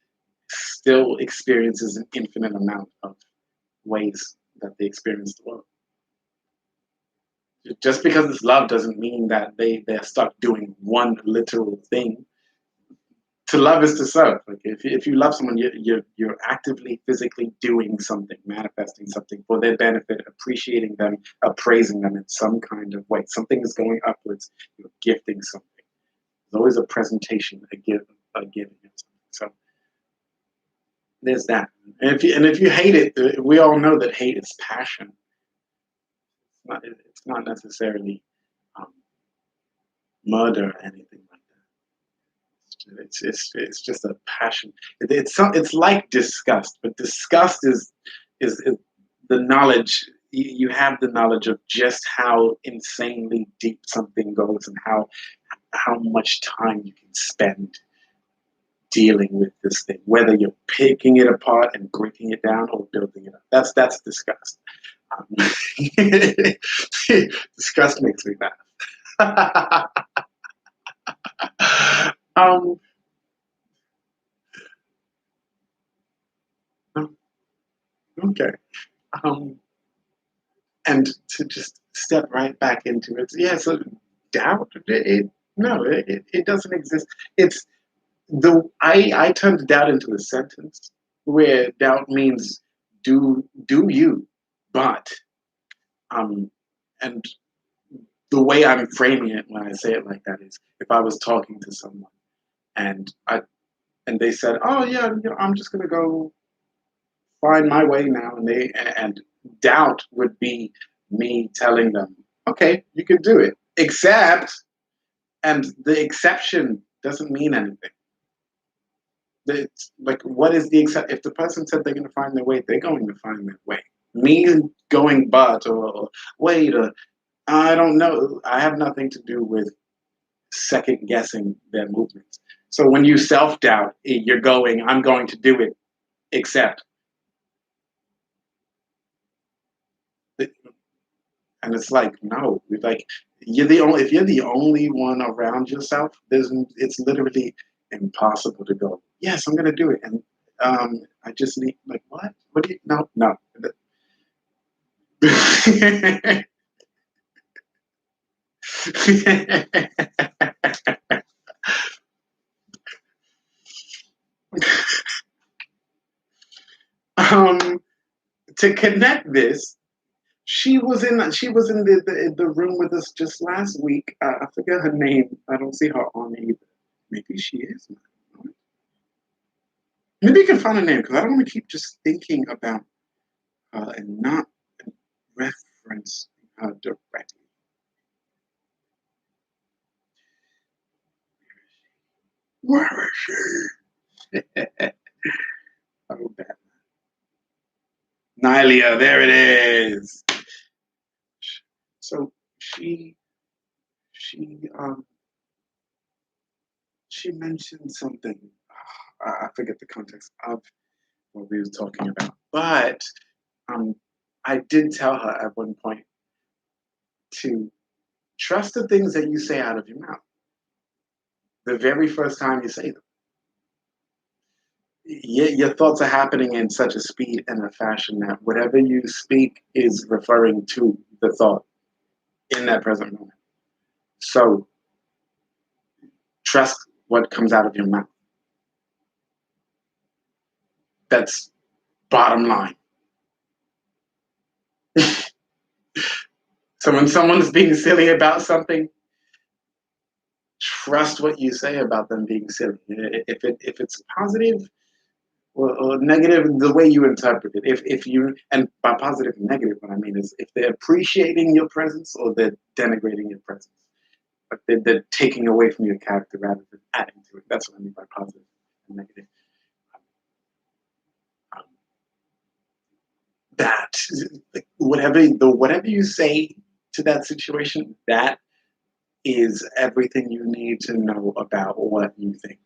still experiences an infinite amount of ways that they experience the world. Just because it's love doesn't mean that they're stuck doing one literal thing. To love is to serve. Like if you love someone, you're actively, physically doing something, manifesting something for their benefit, appreciating them, appraising them in some kind of way. Something is going upwards. You're gifting something. There's always a presentation, a giving. So there's that. And if you hate it, we all know that hate is passion. It's not necessarily um, murder or anything like that. It's just a passion. It's like disgust, but disgust is the knowledge. You have the knowledge of just how insanely deep something goes and how much time you can spend dealing with this thing, whether you're picking it apart and breaking it down or building it up. That's disgust. Disgust makes me laugh. um, okay. Um, and to just step right back into it. Yeah, so doubt, no, it doesn't exist. It's I turned doubt into a sentence where doubt means do you, but um, and the way I'm framing it when I say it like that is if I was talking to someone and they said, oh yeah, I'm just gonna go find my way now, and doubt would be me telling them, okay, you can do it, except, and the exception doesn't mean anything. It's like, what is the except? If the person said they're going to find their way, they're going to find their way. Me going but or wait, or I don't know. I have nothing to do with second guessing their movements. So when you self doubt, you're going, I'm going to do it, except. And it's like, no, like you're the only, if you're the only one around yourself, it's literally impossible to go, yes, I'm gonna do it. And I just need, like, what do you, no. um to connect this, she was in the room with us just last week. I forget her name. I don't see her on either. Maybe she is. Maybe you can find a name because I don't want to keep just thinking about and not reference her directly. Where is she? Oh, bad. Nylia, there it is. So she um she mentioned something. I forget the context of what we were talking about, but um I did tell her at one point to trust the things that you say out of your mouth the very first time you say them. Your thoughts are happening in such a speed and a fashion that whatever you speak is referring to the thought in that present moment. So trust what comes out of your mouth. That's bottom line. So when someone's being silly about something, trust what you say about them being silly. If it's positive or negative, the way you interpret it. If you, and by positive and negative, what I mean is if they're appreciating your presence or they're denigrating your presence. But they're taking away from your character rather than adding to it. That's what I mean by positive and negative. Um, that whatever you say to that situation, that is everything you need to know about what you think.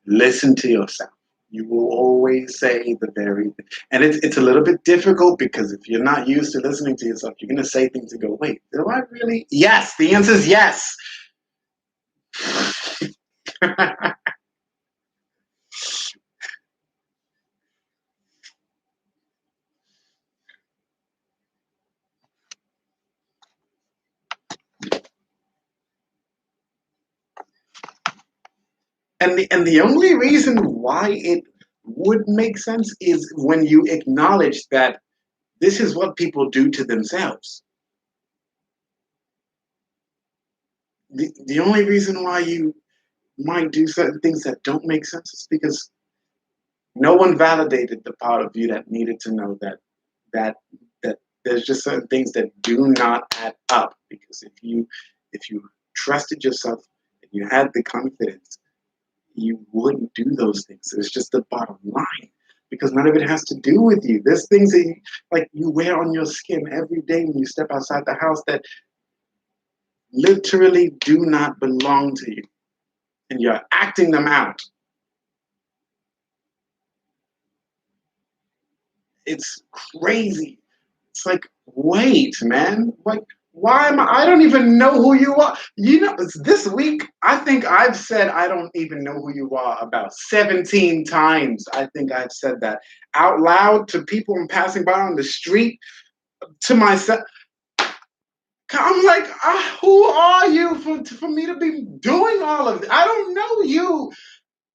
Listen to yourself. You will always say the very thing. And it's a little bit difficult because if you're not used to listening to yourself, you're going to say things and go, wait, do I really? Yes, the answer is yes. And the only reason why it would make sense is when you acknowledge that this is what people do to themselves. The only reason why you might do certain things that don't make sense is because no one validated the part of you that needed to know that that there's just certain things that do not add up. Because if you trusted yourself and you had the confidence, you wouldn't do those things. It's just the bottom line. Because none of it has to do with you. There's things that you wear on your skin every day when you step outside the house that literally do not belong to you. And you're acting them out. It's crazy. It's like, wait, man. Like, Why am I don't even know who you are. You know, this week, I think I've said I don't even know who you are about 17 times. I think I've said that out loud to people I'm passing by on the street, to myself. I'm like, who are you for me to be doing all of this? I don't know you.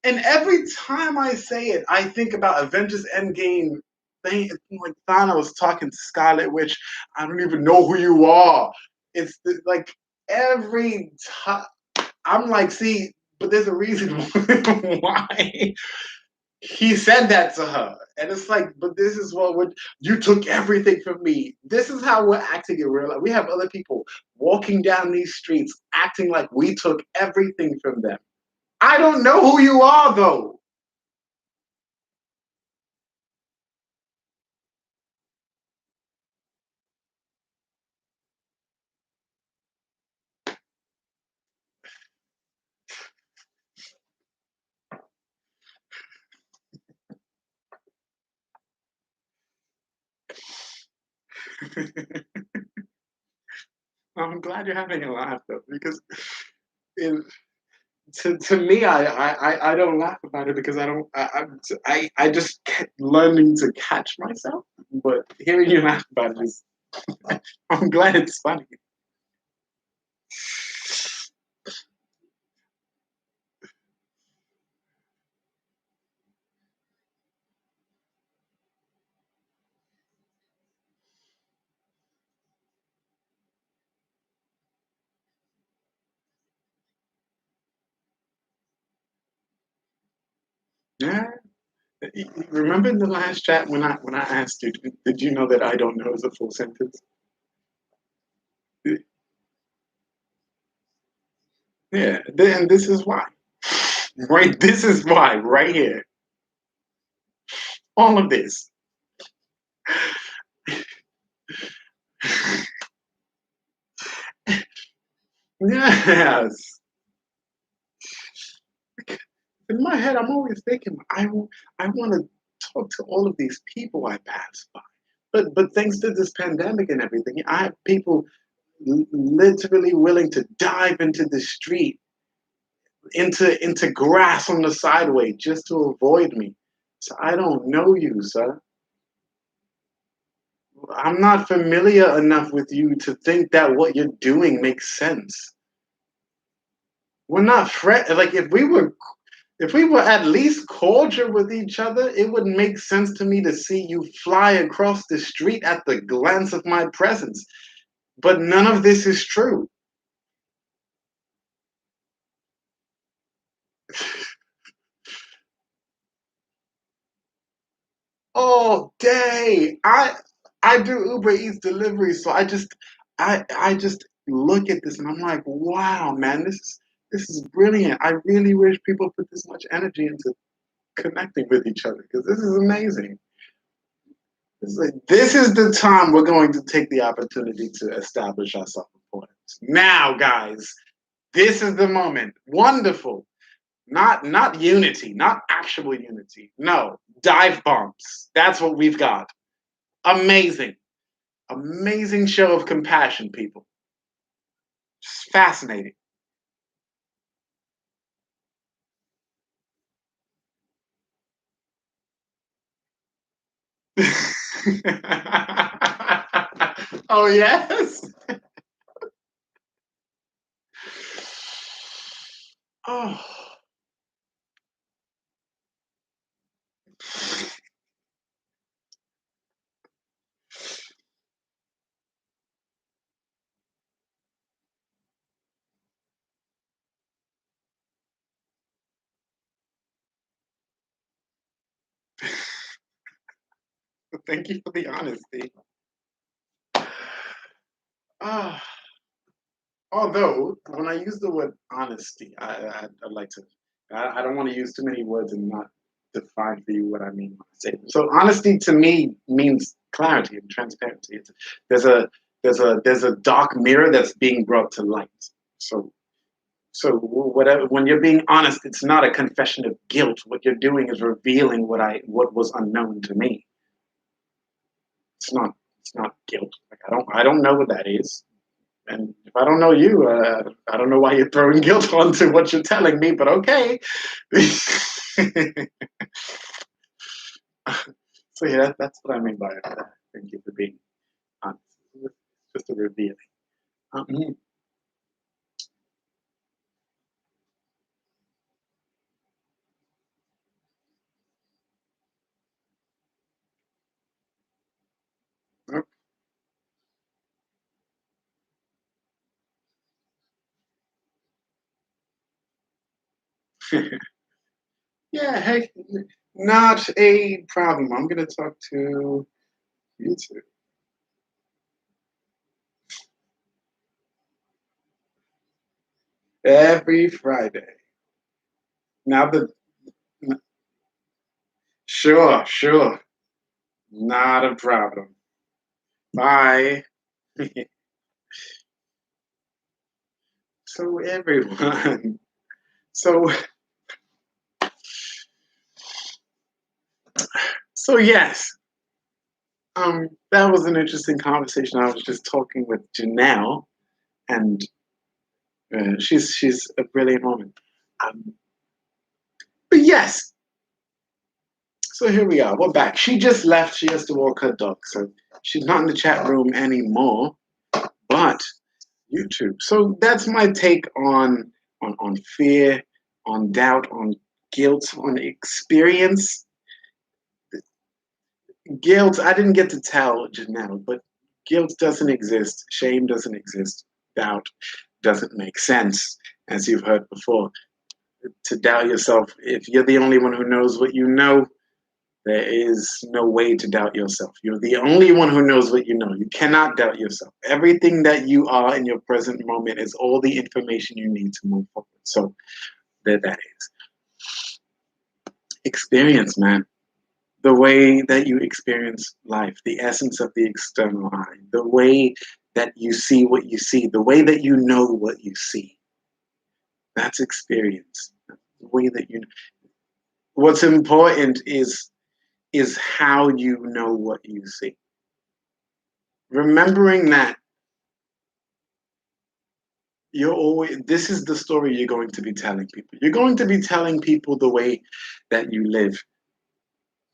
And every time I say it, I think about Avengers Endgame thing, like Thanos talking to Scarlet Witch. I don't even know who you are. Like every time I'm like, see, but there's a reason why he said that to her. And it's like, but this is what you took everything from me. This is how we're acting in real life. We have other people walking down these streets acting like we took everything from them. I don't know who you are though. I'm glad you're having a laugh though, because in, to me, I don't laugh about it because I just kept learning to catch myself. But hearing you laugh about it is, I'm glad it's funny. Yeah. Remember in the last chat when I asked you, did you know that I don't know is a full sentence? Yeah, and this is why. Right, this is why, right here. All of this. Yes. In my head, I'm always thinking, I want to talk to all of these people I pass by. But thanks to this pandemic and everything, I have people literally willing to dive into the street, into grass on the sideway just to avoid me. So I don't know you, sir. I'm not familiar enough with you to think that what you're doing makes sense. We're not friends. Like if we were at least cordial with each other, it would make sense to me to see you fly across the street at the glance of my presence. But none of this is true. All day. I do Uber Eats delivery, so I just look at this and I'm like, wow, man, this is brilliant. I really wish people put this much energy into connecting with each other because this is amazing. This is the time we're going to take the opportunity to establish our self-importance. Now, guys, this is the moment. Wonderful. Not unity, not actual unity. No, dive bombs. That's what we've got. Amazing. Amazing show of compassion, people. Just fascinating. Oh, yes. Oh. Thank you for the honesty. Ah. Although, when I use the word honesty, I'd like to, I don't want to use too many words and not define for you what I mean when I say it. So, honesty to me means clarity and transparency. There's a there's a dark mirror that's being brought to light. So, whatever, when you're being honest, it's not a confession of guilt. What you're doing is revealing what was unknown to me. It's not guilt. Like I don't know what that is. And if I don't know you, I don't know why you're throwing guilt onto what you're telling me, but okay. So yeah, that's what I mean by it. Thank you for being honest. Just a revealing. Um, yeah, hey, not a problem. I'm gonna talk to you two every Friday. Now the sure, sure, not a problem. Bye. So everyone, so so yes, that was an interesting conversation. I was just talking with Janelle, and she's a brilliant woman. Um, but yes, so here we are. We're back. She just left. She has to walk her dog, so she's not in the chat room anymore. But YouTube. So that's my take on fear, on doubt, on guilt, on experience. Guilt. I didn't get to tell Janelle, but guilt doesn't exist. Shame doesn't exist. Doubt doesn't make sense, as you've heard before. To doubt yourself, if you're the only one who knows what you know, there is no way to doubt yourself. You're the only one who knows what you know. You cannot doubt yourself. Everything that you are in your present moment is all the information you need to move forward. So there that is. Experience, man. The way that you experience life, the essence of the external eye, the way that you see what you see, the way that you know what you see. That's experience. The way that you. What's important is how you know what you see. Remembering that you're always, this is the story you're going to be telling people. You're going to be telling people the way that you live,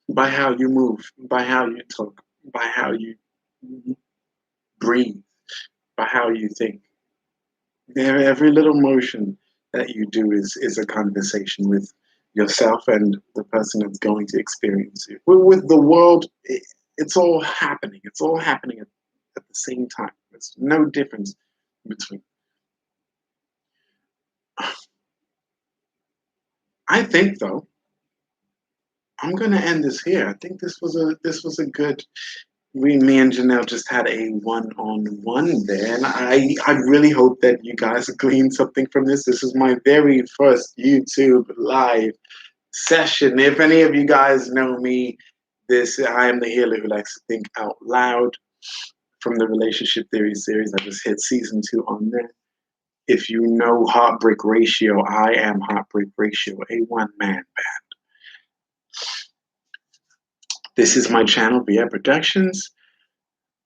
by how you move, by how you talk, by how you breathe, by how you think. Every little motion that you do is a conversation with yourself and the person that's going to experience you. With the world, it's all happening. It's all happening at the same time. There's no difference between. I think though, I'm gonna end this here. I think this was a good. Me and Janelle just had a one-on-one there, and I really hope that you guys gleaned something from this. This is my very first YouTube live session. If any of you guys know me, this I am the healer who likes to think out loud. From the Relationship Theory series, I just hit season 2 on there. If you know Heartbreak Ratio, I am Heartbreak Ratio, a one-man band. This is my channel, VF Productions.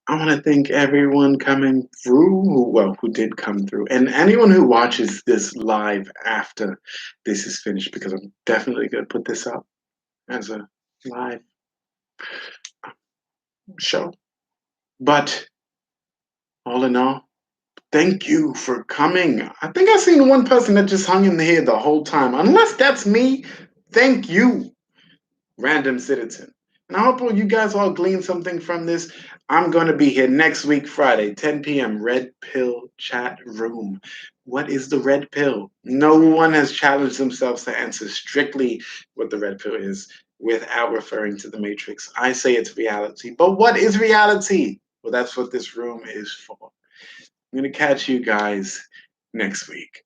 I want to thank everyone coming through, who did come through, and anyone who watches this live after this is finished, because I'm definitely going to put this up as a live show. But all in all, thank you for coming. I think I've seen one person that just hung in here the whole time. Unless that's me, thank you, random citizen. And I hope you guys all glean something from this. I'm going to be here next week, Friday, 10 p.m., Red Pill chat room. What is the red pill? No one has challenged themselves to answer strictly what the red pill is without referring to the Matrix. I say it's reality. But what is reality? Well, that's what this room is for. I'm going to catch you guys next week.